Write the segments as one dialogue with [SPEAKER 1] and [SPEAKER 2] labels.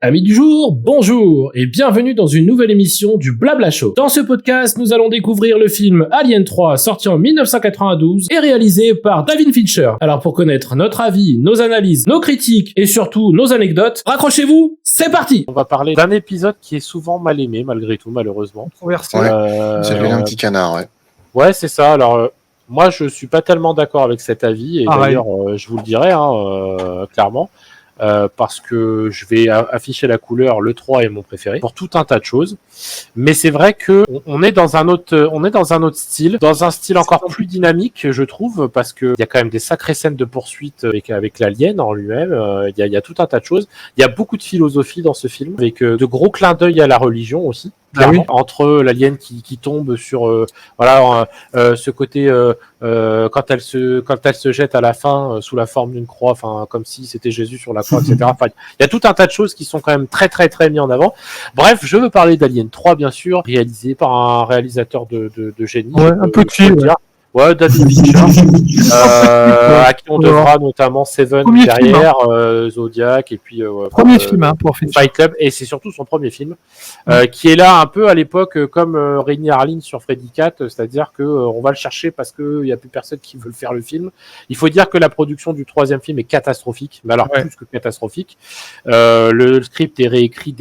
[SPEAKER 1] Amis du jour, bonjour et bienvenue dans une nouvelle émission du Blabla Show. Dans ce podcast, nous allons découvrir le film Alien 3 sorti en 1992 et réalisé par David Fincher. Alors pour connaître notre avis, nos analyses, nos critiques et surtout nos anecdotes, raccrochez-vous, c'est parti.
[SPEAKER 2] On va parler d'un épisode qui est souvent mal aimé malgré tout, malheureusement.
[SPEAKER 3] Ouais, c'est un petit canard, ouais.
[SPEAKER 2] Ouais, c'est ça. Alors moi, je suis pas tellement d'accord avec cet avis et d'ailleurs, je vous le dirai clairement. Parce que je vais afficher la couleur, le 3 est mon préféré pour tout un tas de choses, mais c'est vrai que on est dans un autre style, dans un style encore plus dynamique, je trouve, parce que il y a quand même des sacrées scènes de poursuite avec l'alien en lui-même, il y a tout un tas de choses, il y a beaucoup de philosophie dans ce film, avec de gros clins d'œil à la religion aussi. Entre l'alien qui tombe sur ce côté quand elle se jette à la fin sous la forme d'une croix, enfin comme si c'était Jésus sur la croix, etc. Enfin, il y a tout un tas de choses qui sont quand même très très très mis en avant. Bref, je veux parler d'Alien 3 bien sûr, réalisé par un réalisateur de génie.
[SPEAKER 3] Ouais, un peu de film.
[SPEAKER 2] Ouais, David Fincher, à qui on devra notamment Seven
[SPEAKER 3] premier
[SPEAKER 2] derrière, Zodiac, et puis
[SPEAKER 3] premier film pour Fincher.
[SPEAKER 2] Fight Club, et c'est surtout son premier film, qui est là un peu à l'époque comme Renny Harlin sur Freddy Cat, c'est-à-dire que on va le chercher parce que il y a plus personne qui veut le faire le film. Il faut dire que la production du troisième film est catastrophique, mais alors plus que catastrophique. Le script est réécrit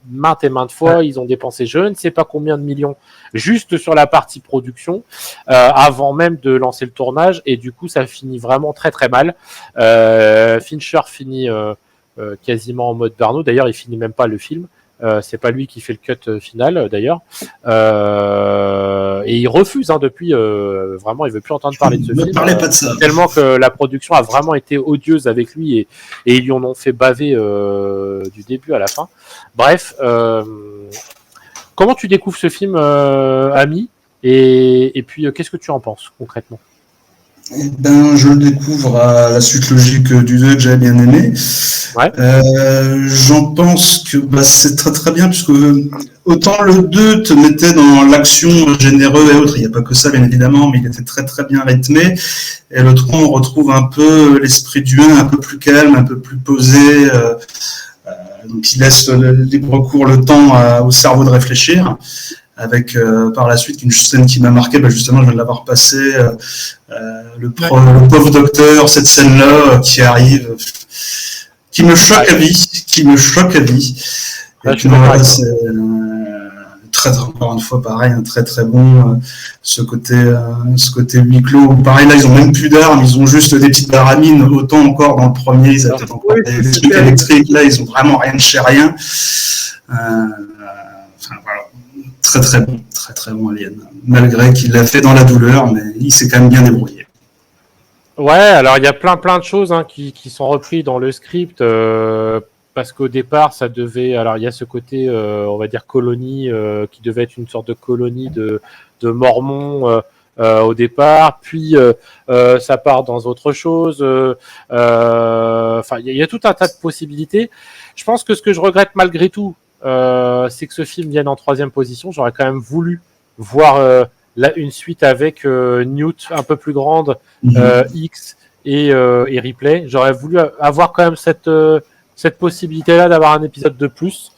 [SPEAKER 2] maintes et maintes fois. Ils ont dépensé je ne sais pas combien de millions juste sur la partie production avant même de lancer le tournage, et du coup ça finit vraiment très très mal. Fincher finit quasiment en mode Barno, d'ailleurs il finit même pas le film, c'est pas lui qui fait le cut final d'ailleurs, et il refuse depuis, vraiment il veut plus entendre parler de ce film,
[SPEAKER 4] pas de ça.
[SPEAKER 2] Tellement que la production a vraiment été odieuse avec lui, et ils lui en ont fait baver du début à la fin. Bref, comment tu découvres ce film, Ami, et puis qu'est-ce que tu en penses concrètement?
[SPEAKER 4] Je le découvre à la suite logique du 2 que j'avais bien aimé.
[SPEAKER 2] Ouais.
[SPEAKER 4] J'en pense que c'est très très bien, puisque autant le 2 te mettait dans l'action généreux et autres, il n'y a pas que ça bien évidemment, mais il était très très bien rythmé, et le 3 on retrouve un peu l'esprit du 1, un peu plus calme, un peu plus posé, donc il laisse libre cours le temps au cerveau de réfléchir, avec par la suite une scène qui m'a marqué, justement je viens de l'avoir passé, le pauvre docteur, cette scène-là qui arrive, qui me choque à vie, et puis voilà, c'est encore une fois pareil, un très très bon, ce côté huis clos, pareil là ils ont même plus d'armes, ils ont juste des petites baramines, autant encore dans le premier ils avaient peut-être encore des trucs électriques, là ils ont vraiment rien de chez rien, voilà. Très très bon Alien, malgré qu'il l'a fait dans la douleur, mais il s'est quand même bien débrouillé.
[SPEAKER 2] Ouais, alors il y a plein de choses qui sont reprises dans le script, parce qu'au départ ça devait, alors il y a ce côté on va dire colonie, qui devait être une sorte de colonie de mormons au départ, puis ça part dans autre chose, enfin il y a tout un tas de possibilités. Je pense que ce que je regrette malgré tout, c'est que ce film vienne en 3e position. J'aurais quand même voulu voir une suite avec Newt un peu plus grande, X et Ripley. J'aurais voulu avoir quand même cette possibilité-là d'avoir un épisode de plus.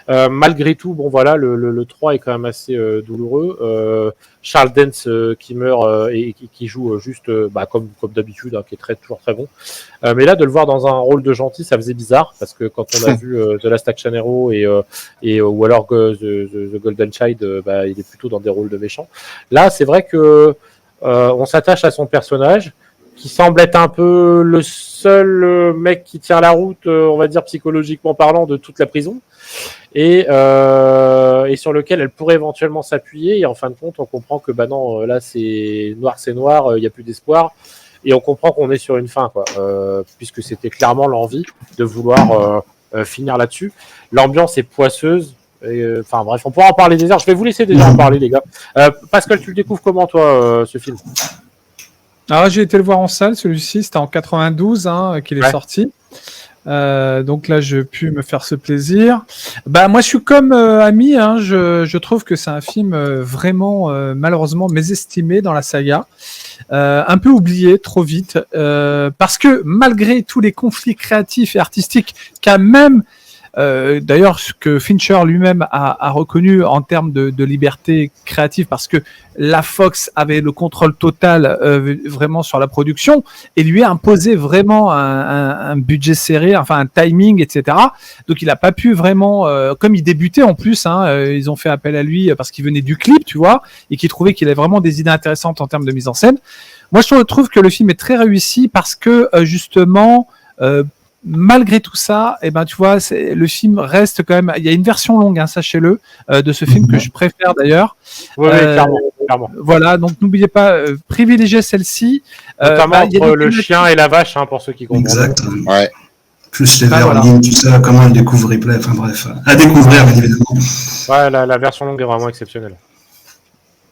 [SPEAKER 2] Malgré tout, bon voilà, le 3 est quand même assez douloureux. Charles Dance qui meurt et qui joue juste comme d'habitude, qui est toujours très bon. Mais là, de le voir dans un rôle de gentil, ça faisait bizarre, parce que quand on a vu The Last Action Hero ou alors The Golden Child, il est plutôt dans des rôles de méchants. Là, c'est vrai que on s'attache à son personnage, qui semble être un peu le seul mec qui tient la route, on va dire psychologiquement parlant, de toute la prison, et sur lequel elle pourrait éventuellement s'appuyer, et en fin de compte on comprend que non, là c'est noir, il n'y a plus d'espoir, et on comprend qu'on est sur une fin, puisque c'était clairement l'envie de vouloir finir là-dessus. L'ambiance est poisseuse, enfin bref, on pourra en parler des heures. Je vais vous laisser déjà en parler, les gars. Pascal, tu le découvres comment toi, ce film?
[SPEAKER 3] Alors j'ai été le voir en salle, celui-ci, c'était en 92 qu'il est sorti. Donc là, je pu me faire ce plaisir. Moi, je suis comme Ami. Je trouve que c'est un film vraiment, malheureusement, mésestimé dans la saga. Un peu oublié trop vite. Parce que malgré tous les conflits créatifs et artistiques qu'a même D'ailleurs, ce que Fincher lui-même a reconnu en termes de liberté créative, parce que la Fox avait le contrôle total vraiment sur la production et lui a imposé vraiment un budget serré, enfin un timing, etc. Donc il n'a pas pu vraiment, comme il débutait en plus, ils ont fait appel à lui parce qu'il venait du clip, tu vois, et qu'il trouvait qu'il avait vraiment des idées intéressantes en termes de mise en scène. Moi, je trouve que le film est très réussi parce que justement, malgré tout ça, tu vois, le film reste quand même. Il y a une version longue, sachez-le, de ce film que je préfère d'ailleurs.
[SPEAKER 2] Oui, clairement.
[SPEAKER 3] Voilà, donc n'oubliez pas, privilégiez celle-ci.
[SPEAKER 2] Notamment entre le chien et la vache, pour ceux qui comprennent.
[SPEAKER 4] Exact.
[SPEAKER 5] Ouais.
[SPEAKER 4] Plus les vermines, tout ça, comment elle découvre Ripley, enfin bref, à découvrir, bien évidemment.
[SPEAKER 2] Ouais, la version longue est vraiment exceptionnelle.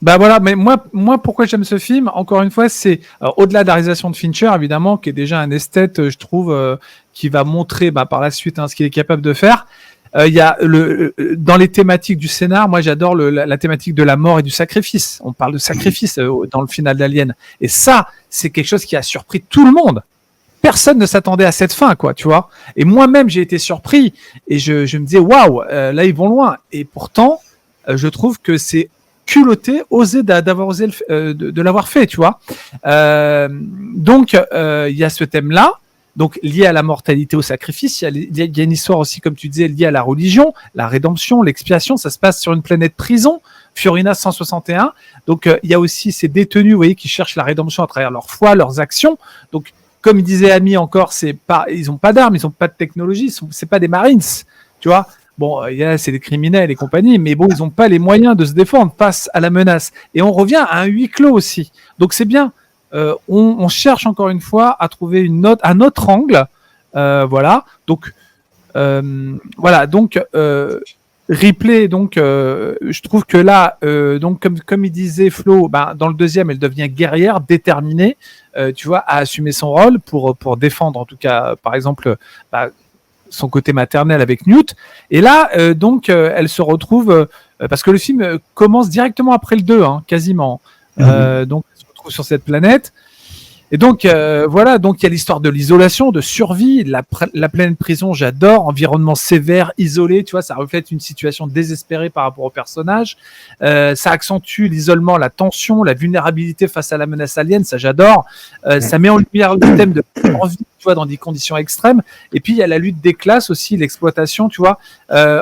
[SPEAKER 3] Voilà, mais moi, pourquoi j'aime ce film, encore une fois, c'est au-delà de la réalisation de Fincher, évidemment, qui est déjà un esthète, je trouve, qui va montrer par la suite ce qu'il est capable de faire. Il y a dans les thématiques du scénar, moi j'adore la thématique de la mort et du sacrifice. On parle de sacrifice dans le final d'Alien, et ça, c'est quelque chose qui a surpris tout le monde. Personne ne s'attendait à cette fin, quoi, tu vois. Et moi-même, j'ai été surpris et je me disais waouh, là ils vont loin. Et pourtant, je trouve que c'est culotté, d'avoir osé de l'avoir fait, tu vois. Donc il y a ce thème-là, donc lié à la mortalité, au sacrifice. Il y a une histoire aussi, comme tu disais, liée à la religion, la rédemption, l'expiation. Ça se passe sur une planète prison, Fiorina 161. Donc il y a aussi ces détenus, vous voyez, qui cherchent la rédemption à travers leur foi, leurs actions. Donc comme disait Ami encore, ils ont pas d'armes, ils ont pas de technologie, c'est pas des Marines, tu vois. Bon, c'est des criminels et compagnie, mais bon, ils n'ont pas les moyens de se défendre face à la menace. Et on revient à un huis clos aussi. Donc c'est bien. On cherche encore une fois à trouver un autre angle. Voilà. Donc voilà. Donc Ripley. Donc je trouve que là, donc comme il disait Flo, dans le deuxième, elle devient guerrière, déterminée. Tu vois, à assumer son rôle pour défendre, en tout cas, par exemple. Son côté maternel avec Newt. Et là, donc, elle se retrouve... parce que le film commence directement après le 2, quasiment. Donc, elle se retrouve sur cette planète. Et donc, voilà, donc il y a l'histoire de l'isolation, de survie, la pleine prison, j'adore, environnement sévère, isolé, tu vois, ça reflète une situation désespérée par rapport au personnage. Ça accentue l'isolement, la tension, la vulnérabilité face à la menace alien, ça j'adore. Ça met en lumière le thème de survie, tu vois, dans des conditions extrêmes. Et puis il y a la lutte des classes aussi, l'exploitation, tu vois,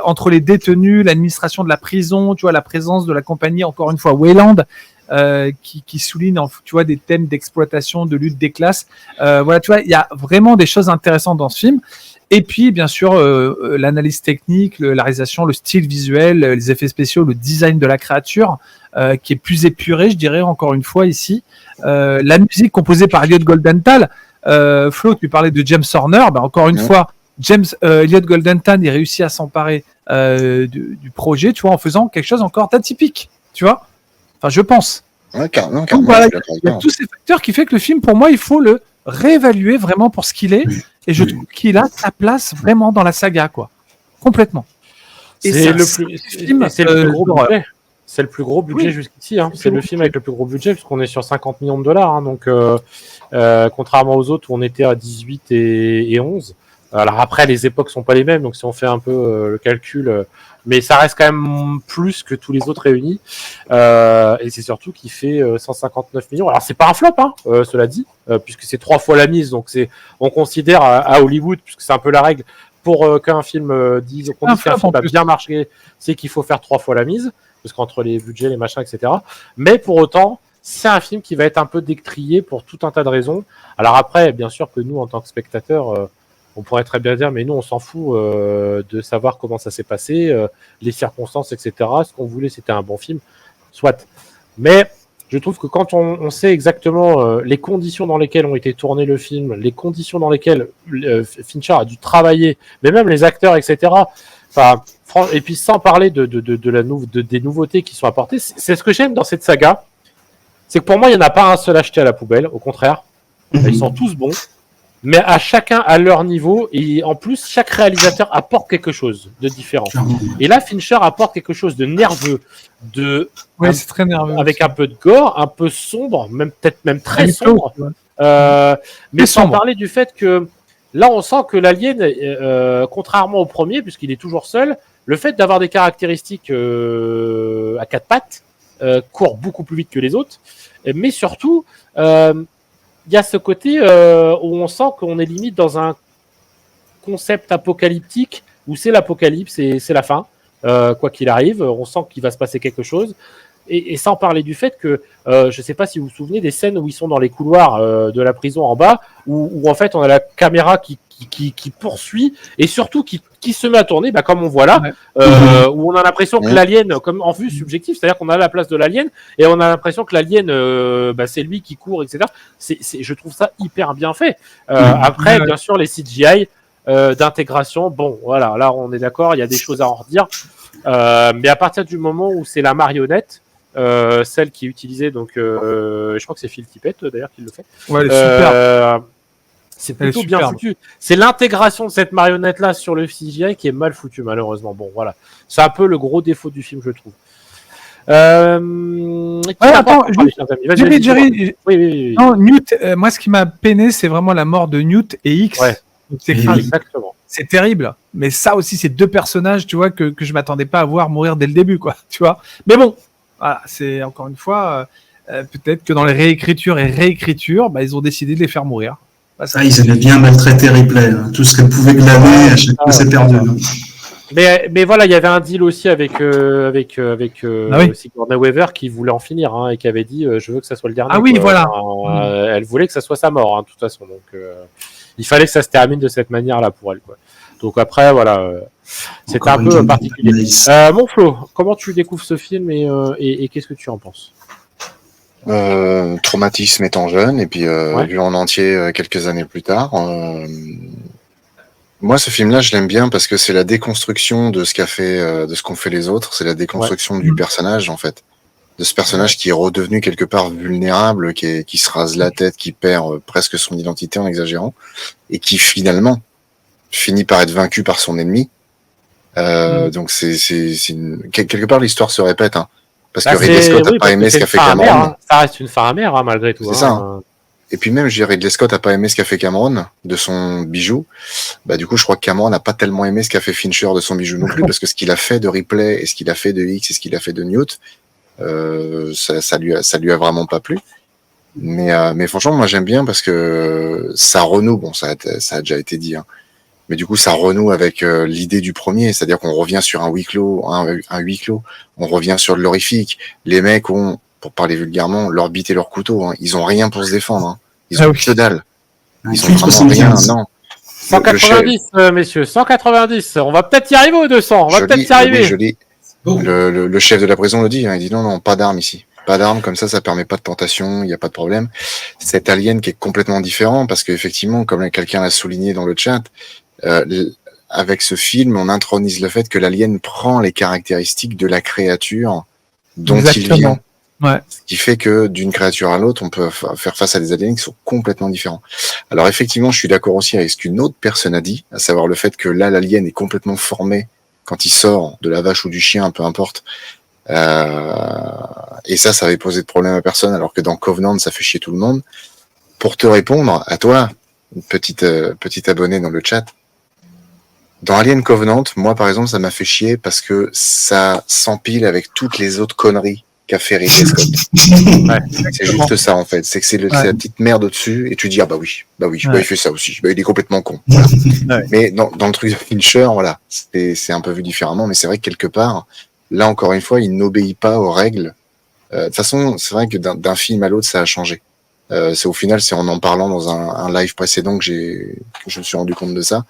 [SPEAKER 3] entre les détenus, l'administration de la prison, tu vois, la présence de la compagnie, encore une fois, Weyland. Qui souligne, tu vois, des thèmes d'exploitation, de lutte des classes. Voilà, tu vois, il y a vraiment des choses intéressantes dans ce film. Et puis, bien sûr, l'analyse technique, la réalisation, le style visuel, les effets spéciaux, le design de la créature, qui est plus épuré, je dirais, encore une fois, ici. La musique composée par Elliot Goldenthal. Flo, tu parlais de James Horner. Encore une fois, Elliot Goldenthal, il réussit à s'emparer du projet, tu vois, en faisant quelque chose encore d'atypique, tu vois. Enfin, je pense.
[SPEAKER 5] Ouais, carrément.
[SPEAKER 3] Donc, voilà, il y a tous ces facteurs qui fait que le film, pour moi, il faut le réévaluer vraiment pour ce qu'il est. Et je trouve qu'il a sa place vraiment dans la saga, quoi. Complètement.
[SPEAKER 2] Et c'est le plus gros budget. C'est le plus gros budget jusqu'ici. C'est le film avec le plus gros budget, puisqu'on est sur 50 millions de dollars. Donc, contrairement aux autres où on était à 18 et 11. Alors après, les époques sont pas les mêmes, donc si on fait un peu le calcul, mais ça reste quand même plus que tous les autres réunis. Et c'est surtout qu'il fait 159 millions. Alors c'est pas un flop, cela dit, puisque c'est 3 fois la mise. Donc on considère à Hollywood, puisque c'est un peu la règle, pour qu'un film dise qu'un film a bien marché, c'est qu'il faut faire 3 fois la mise, parce qu'entre les budgets, les machins, etc. Mais pour autant, c'est un film qui va être un peu décrié pour tout un tas de raisons. Alors après, bien sûr que nous, en tant que spectateurs, on pourrait très bien dire, mais nous, on s'en fout de savoir comment ça s'est passé, les circonstances, etc. Ce qu'on voulait, c'était un bon film, soit. Mais je trouve que quand on sait exactement les conditions dans lesquelles ont été tournés le film, les conditions dans lesquelles Fincher a dû travailler, mais même les acteurs, etc. Enfin, et puis sans parler des nouveautés qui sont apportées, c'est ce que j'aime dans cette saga. C'est que pour moi, il n'y en a pas un seul acheté à la poubelle. Au contraire, ils sont tous bons. Mais à chacun à leur niveau, et en plus, chaque réalisateur apporte quelque chose de différent. Et là, Fincher apporte quelque chose de nerveux,
[SPEAKER 3] c'est très nerveux,
[SPEAKER 2] avec aussi un peu de gore, un peu sombre, peut-être même très sombre. Mais sans parler du fait que Là, on sent que l'alien, contrairement au premier, puisqu'il est toujours seul, le fait d'avoir des caractéristiques à quatre pattes court beaucoup plus vite que les autres. Mais surtout, il y a ce côté où on sent qu'on est limite dans un concept apocalyptique où c'est l'apocalypse et c'est la fin. Quoi qu'il arrive, on sent qu'il va se passer quelque chose. Et sans parler du fait que, je ne sais pas si vous vous souvenez des scènes où ils sont dans les couloirs de la prison en bas, où en fait on a la caméra qui poursuit et surtout qui se met à tourner, comme on voit là, où on a l'impression que l'alien, comme en vue subjective, c'est-à-dire qu'on a la place de l'alien et on a l'impression que l'alien, c'est lui qui court, etc. Je trouve ça hyper bien fait. Après, bien sûr, les CGI d'intégration, bon, voilà, là on est d'accord, il y a des choses à en redire. Mais à partir du moment où c'est la marionnette, celle qui est utilisée, donc je crois que c'est Phil Tippett d'ailleurs qui le fait.
[SPEAKER 3] Ouais, elle est super.
[SPEAKER 2] C'est plutôt bien foutu. C'est l'intégration de cette marionnette là sur le CGI qui est mal foutu malheureusement. Bon voilà, c'est un peu le gros défaut du film je trouve.
[SPEAKER 3] Attends, Jerry.
[SPEAKER 2] Oui.
[SPEAKER 3] Non, Newt. Moi, ce qui m'a peiné, c'est vraiment la mort de Newt et X.
[SPEAKER 2] Ouais.
[SPEAKER 3] Exactement. C'est terrible. Mais ça aussi, c'est deux personnages, tu vois, que je m'attendais pas à voir mourir dès le début, quoi. Tu vois. Mais bon, voilà, c'est encore une fois, peut-être que dans les réécritures, ils ont décidé de les faire mourir.
[SPEAKER 4] Ils avaient bien maltraité Ripley. Hein. Tout ce qu'elle pouvait glaner, à chaque fois, c'est perdu.
[SPEAKER 2] Mais voilà, il y avait un deal aussi avec Sigourney Weaver qui voulait en finir et qui avait dit je veux que ça soit le dernier.
[SPEAKER 3] Ah oui, voilà.
[SPEAKER 2] Elle voulait que ça soit sa mort, de toute façon. Donc il fallait que ça se termine de cette manière-là pour elle, quoi. Donc après, voilà, c'était un peu particulier. Mon Flo, comment tu découvres ce film et qu'est-ce que tu en penses?
[SPEAKER 5] Traumatisme étant jeune et puis vu en entier quelques années plus tard. Moi, ce film-là, je l'aime bien parce que c'est la déconstruction de ce de ce qu'ont fait les autres. C'est la déconstruction du personnage, en fait, de ce personnage qui est redevenu quelque part vulnérable, qui se rase la tête, qui perd presque son identité en exagérant, et qui finalement finit par être vaincu par son ennemi. Donc quelque part l'histoire se répète, parce que Ridley Scott n'a pas aimé ce qu'a fait Cameron.
[SPEAKER 2] Ça reste une fin amère malgré tout.
[SPEAKER 5] C'est ça. Et puis même, je dirais, Ridley Scott n'a pas aimé ce qu'a fait Cameron de son bijou. Du coup, je crois que Cameron n'a pas tellement aimé ce qu'a fait Fincher de son bijou non plus, parce que ce qu'il a fait de Ripley et ce qu'il a fait de X et ce qu'il a fait de Newt, ça lui a vraiment pas plu. Mais franchement, moi j'aime bien parce que ça renoue. Bon, ça a déjà été dit, mais du coup, ça renoue avec l'idée du premier, c'est-à-dire qu'on revient sur un huis clos, on revient sur de l'horrifique. Les mecs ont, pour parler vulgairement, leur bite et leur couteau. Ils ont rien pour se défendre. Ils ont que dalle. Ils ont vraiment rien. Non.
[SPEAKER 2] 190, messieurs, 190. On va peut-être y arriver aux 200. On va peut-être y arriver.
[SPEAKER 5] Joli. Le chef de la prison le dit. Il dit non, pas d'armes ici. Pas d'armes, comme ça permet pas de tentation, il n'y a pas de problème. Cet alien qui est complètement différent, parce qu'effectivement, comme quelqu'un l'a souligné dans le chat, avec ce film, on intronise le fait que l'alien prend les caractéristiques de la créature dont il vient.
[SPEAKER 3] Ouais.
[SPEAKER 5] Ce qui fait que d'une créature à l'autre, on peut faire face à des aliens qui sont complètement différents. Alors effectivement, je suis d'accord aussi avec ce qu'une autre personne a dit, à savoir le fait que là, l'alien est complètement formé quand il sort de la vache ou du chien, peu importe. Et ça avait posé de problème à personne, alors que dans Covenant, ça fait chier tout le monde. Pour te répondre, à toi, une petite abonnée dans le chat, dans Alien Covenant, moi par exemple, ça m'a fait chier parce que ça s'empile avec toutes les autres conneries qu'a fait Ridley Scott. C'est juste ça en fait, c'est que c'est la petite merde au-dessus et tu dis bah oui, il fait ça aussi, il est complètement con. Voilà. Mais dans le truc de Fincher, voilà, c'est un peu vu différemment, mais c'est vrai que quelque part, là encore une fois, il n'obéit pas aux règles. De toute façon, c'est vrai que d'un film à l'autre, ça a changé. C'est au final, c'est en parlant dans un live précédent que je me suis rendu compte de ça.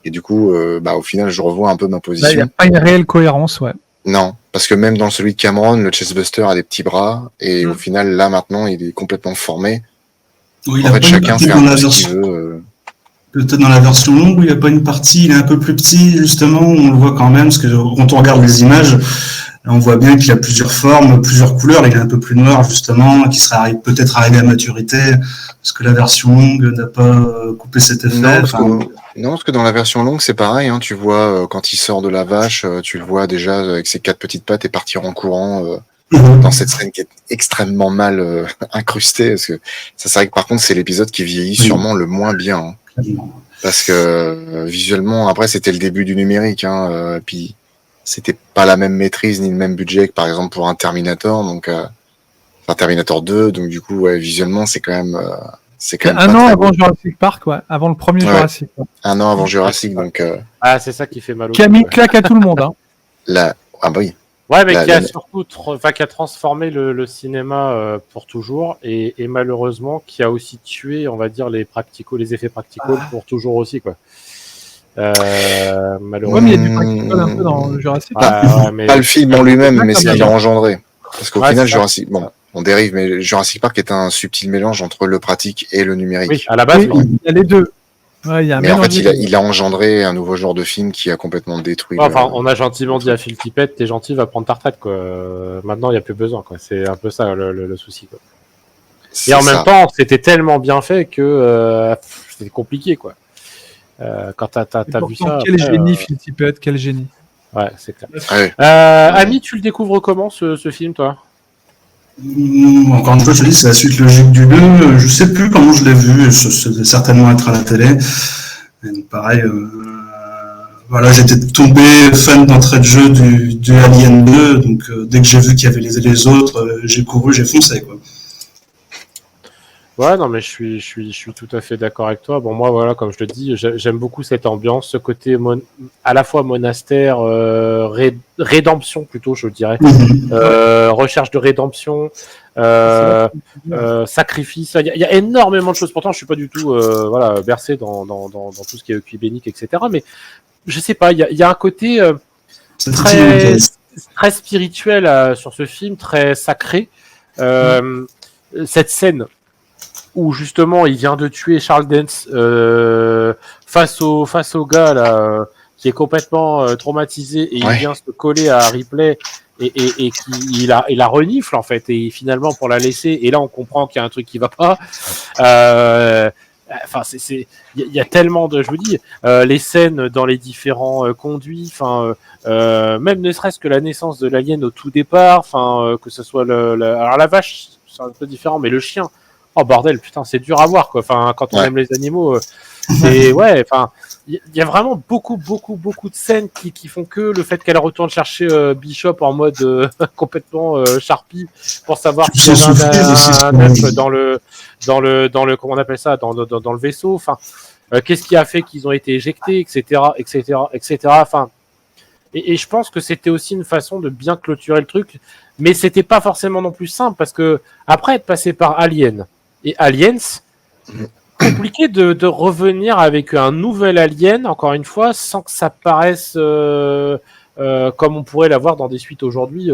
[SPEAKER 5] Et du coup, au final, je revois un peu ma position.
[SPEAKER 3] Il n'y a pas une réelle cohérence, ouais.
[SPEAKER 5] Non, parce que même dans celui de Cameron, le Chestbuster a des petits bras, et au final, là, maintenant, il est complètement formé.
[SPEAKER 4] Oui,
[SPEAKER 5] en fait, chacun fait un peu ce qu'il veut.
[SPEAKER 4] Peut-être dans la version longue où il n'y a pas une partie, il est un peu plus petit, justement, on le voit quand même, parce que quand on regarde les images, on voit bien qu'il a plusieurs formes, plusieurs couleurs, il est un peu plus noir, justement, qui serait peut-être arrivé à maturité, parce que la version longue n'a pas coupé cet effet.
[SPEAKER 5] Non, parce que dans la version longue, c'est pareil, tu vois, quand il sort de la vache, tu le vois déjà avec ses 4 petites pattes et partir en courant dans cette scène qui est extrêmement mal incrustée, parce que ça, c'est vrai que par contre, c'est l'épisode qui vieillit sûrement le moins bien. Parce que visuellement, après, c'était le début du numérique, puis c'était pas la même maîtrise ni le même budget que par exemple pour un Terminator, donc Terminator 2, donc du coup, ouais, visuellement, c'est quand même
[SPEAKER 3] un an avant Jurassic Park, avant le premier Jurassic.
[SPEAKER 5] Un an avant Jurassic, donc.
[SPEAKER 2] C'est ça qui fait mal au
[SPEAKER 3] qui a mis une claque à tout le monde.
[SPEAKER 5] Ah bah oui.
[SPEAKER 2] Ouais, mais qui a surtout qui a transformé le cinéma pour toujours et malheureusement qui a aussi tué, on va dire, les effets practicaux pour toujours aussi, quoi. Malheureusement.
[SPEAKER 3] Ouais, mais il y a du practical un peu dans Jurassic.
[SPEAKER 5] Mais... Pas le film en lui-même, mais ce qu'il a engendré. Parce qu'au final, Jurassic, on dérive, mais Jurassic Park est un subtil mélange entre le pratique et le numérique.
[SPEAKER 2] Oui, à la base,
[SPEAKER 3] il y a les deux. Ouais,
[SPEAKER 5] mais en fait, il a engendré un nouveau genre de film qui a complètement détruit.
[SPEAKER 2] On a gentiment dit à Phil Tippett, t'es gentil, va prendre ta retraite, quoi. Maintenant, il n'y a plus besoin, quoi. C'est un peu ça le souci, quoi. Et en même temps, c'était tellement bien fait que c'était compliqué, quoi. Quand t'as vu ça.
[SPEAKER 3] Quel génie, Phil Tippett, quel génie.
[SPEAKER 2] Ouais, c'est clair.
[SPEAKER 5] Ouais.
[SPEAKER 2] Ami, tu le découvres comment, ce film, toi?
[SPEAKER 4] Encore une fois, je te dis, c'est la suite logique du 2. Je sais plus comment je l'ai vu. Ça devait certainement être à la télé. Et donc, pareil, voilà, j'étais tombé fan d'entrée de jeu du Alien 2. Donc, dès que j'ai vu qu'il y avait les autres, j'ai couru, j'ai foncé, quoi.
[SPEAKER 2] Ouais, non, mais je suis tout à fait d'accord avec toi. Bon, moi, voilà, comme je le dis, j'aime beaucoup cette ambiance, ce côté à la fois monastère, rédemption plutôt, je dirais, recherche de rédemption, sacrifice. Il y a énormément de choses. Pourtant, je suis pas du tout, bercé dans tout ce qui est œcuménique, etc. Mais je sais pas, il y a un côté très spirituel sur ce film, très sacré. Cette scène où justement il vient de tuer Charles Dance face au gars là qui est complètement traumatisé et il vient se coller à Ripley et il la renifle en fait et finalement pour la laisser et là on comprend qu'il y a un truc qui va pas. Enfin il y a tellement de, je vous dis, les scènes dans les différents conduits, même ne serait-ce que la naissance de l'alien au tout départ, que ce soit alors la vache c'est un peu différent mais le chien. Oh bordel, putain, c'est dur à voir, quoi. Quand on aime les animaux, c'est il y a vraiment beaucoup de scènes qui font que le fait qu'elle retourne chercher Bishop en mode complètement Sharpie pour savoir s'il y a un œuf dans le comment on appelle ça, dans le vaisseau. Qu'est-ce qui a fait qu'ils ont été éjectés, etc. Et je pense que c'était aussi une façon de bien clôturer le truc, mais c'était pas forcément non plus simple parce que après être passé par Alien et Aliens, compliqué de revenir avec un nouvel Alien, encore une fois, sans que ça paraisse comme on pourrait l'avoir dans des suites aujourd'hui,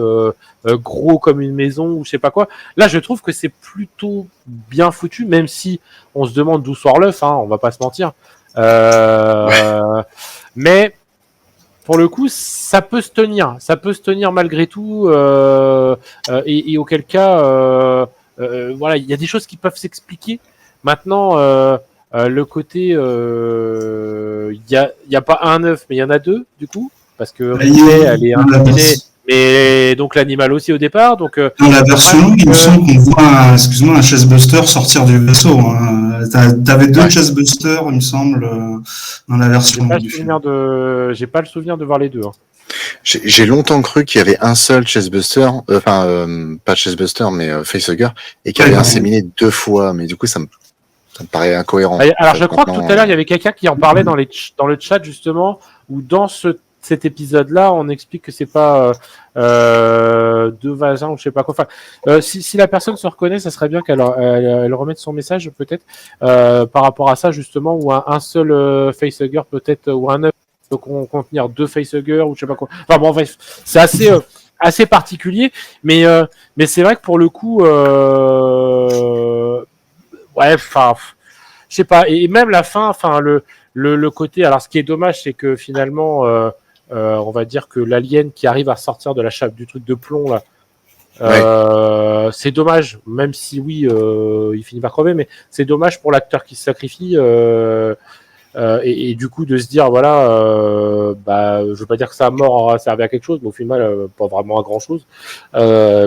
[SPEAKER 2] gros comme une maison ou je sais pas quoi. Là, je trouve que c'est plutôt bien foutu, même si on se demande d'où sort l'œuf, on va pas se mentir. Mais pour le coup, ça peut se tenir malgré tout, et auquel cas, il y a des choses qui peuvent s'expliquer. Maintenant, le côté, il y a pas un œuf, mais il y en a deux, du coup, parce que Ripley, elle est intimidée, mais donc l'animal aussi au départ. Donc
[SPEAKER 4] dans la version, il me semble qu'on voit un chestbuster sortir du vaisseau. T'avais deux chestbusters, il me semble, dans la version.
[SPEAKER 2] J'ai pas le souvenir de voir les deux.
[SPEAKER 5] J'ai longtemps cru qu'il y avait un seul chestbuster, pas chestbuster, mais facehugger, et qu'il avait inséminé 2 fois. Mais du coup, ça me paraît incohérent.
[SPEAKER 2] Alors, je crois que tout à l'heure, il y avait quelqu'un qui en parlait dans le chat, justement, où dans cet épisode-là, on explique que c'est pas 2 vagins ou je sais pas quoi. Si la personne se reconnaît, ça serait bien qu'elle remette son message, peut-être, par rapport à ça, justement, où un seul facehugger, peut-être, ou un œuf peut contenir 2 facehuggers ou je sais pas quoi. Enfin bon, bref, c'est assez particulier, mais c'est vrai que pour le coup, je sais pas. Et même la fin, le côté. Alors, ce qui est dommage, c'est que finalement, on va dire que l'alien qui arrive à sortir de la chape du truc de plomb là, c'est dommage. Même si oui, il finit par crever, mais c'est dommage pour l'acteur qui se sacrifie. Et du coup de se dire je veux pas dire que sa mort aura servi à quelque chose, mais au final, pas vraiment à grand chose,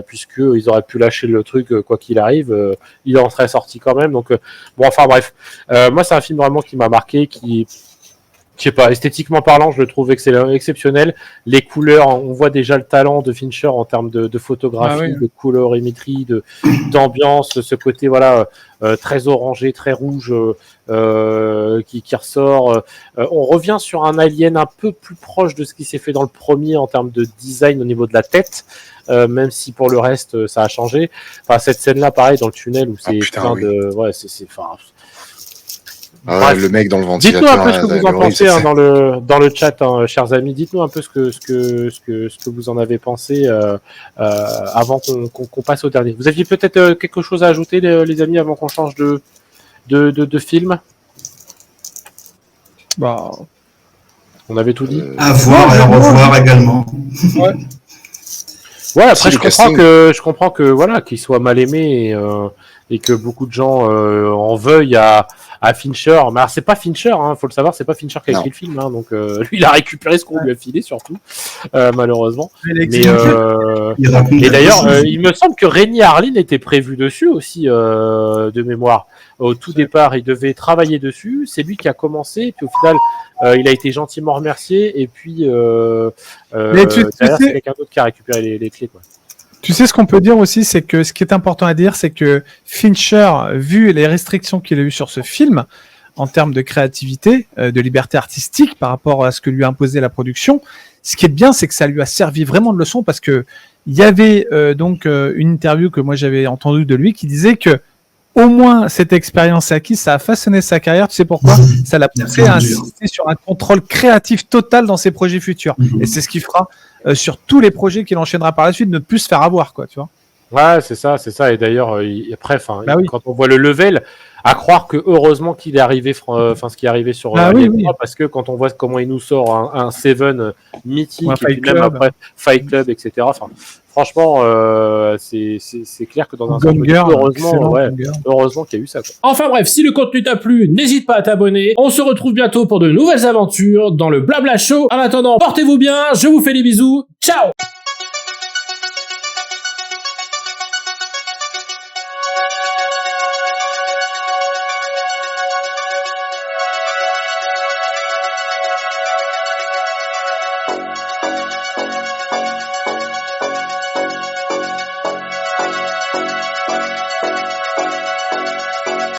[SPEAKER 2] puisque ils auraient pu lâcher le truc quoi qu'il arrive, il en serait sorti quand même. Donc bon, enfin bref, moi c'est un film vraiment qui m'a marqué, qui je sais pas, esthétiquement parlant, je le trouve exceptionnel. Les couleurs, on voit déjà le talent de Fincher en termes de photographie, de colorimétrie, d'ambiance, ce côté voilà très orangé, très rouge qui ressort. On revient sur un Alien un peu plus proche de ce qui s'est fait dans le premier en termes de design au niveau de la tête. Même si pour le reste ça a changé. Enfin cette scène-là, pareil dans le tunnel où c'est plein de, ouais,
[SPEAKER 5] Ah ouais, le mec dans le ventilateur.
[SPEAKER 2] Dites-nous un peu ce que vous en pensez dans le chat, chers amis. Dites-nous un peu ce que vous en avez pensé avant qu'on passe au dernier. Vous aviez peut-être quelque chose à ajouter, les amis, avant qu'on change de film.
[SPEAKER 3] Bah,
[SPEAKER 2] on avait tout dit.
[SPEAKER 4] À voir et à revoir également.
[SPEAKER 2] Ouais, après je comprends que voilà, qu'il soit mal aimé et que beaucoup de gens en veuillent à Fincher. Mais alors, c'est pas Fincher, faut le savoir, c'est pas Fincher qui a écrit le film, donc lui il a récupéré ce qu'on lui a filé surtout, malheureusement. Et d'ailleurs, il me semble que Renny Harlin était prévu dessus aussi, de mémoire. Au tout départ, il devait travailler dessus. C'est lui qui a commencé, et puis au final, il a été gentiment remercié, et puis derrière, c'est quelqu'un d'autre qui a récupéré les clés, quoi.
[SPEAKER 3] Tu sais, ce qu'on peut dire aussi, c'est que ce qui est important à dire, c'est que Fincher, vu les restrictions qu'il a eues sur ce film, en termes de créativité, de liberté artistique par rapport à ce que lui a imposé la production, ce qui est bien, c'est que ça lui a servi vraiment de leçon, parce que il y avait une interview que moi j'avais entendue de lui qui disait que au moins cette expérience acquise, ça a façonné sa carrière. Tu sais pourquoi? Ça l'a poussé à insister sur un contrôle créatif total dans ses projets futurs. Et c'est ce qu'il fera sur tous les projets qu'il enchaînera par la suite, ne plus se faire avoir, quoi, tu vois.
[SPEAKER 2] Ouais, c'est ça. Et d'ailleurs, après, quand on voit le level, à croire que heureusement qu'il est arrivé, ce qui est arrivé sur Alien 3, parce que quand on voit comment il nous sort un Seven mythique, et puis même après Fight Club, etc. Enfin, franchement, c'est clair que dans un sens, heureusement qu'il y a eu ça, quoi.
[SPEAKER 1] Enfin bref, si le contenu t'a plu, n'hésite pas à t'abonner. On se retrouve bientôt pour de nouvelles aventures dans le Blabla Show. En attendant, portez-vous bien, je vous fais des bisous. Ciao!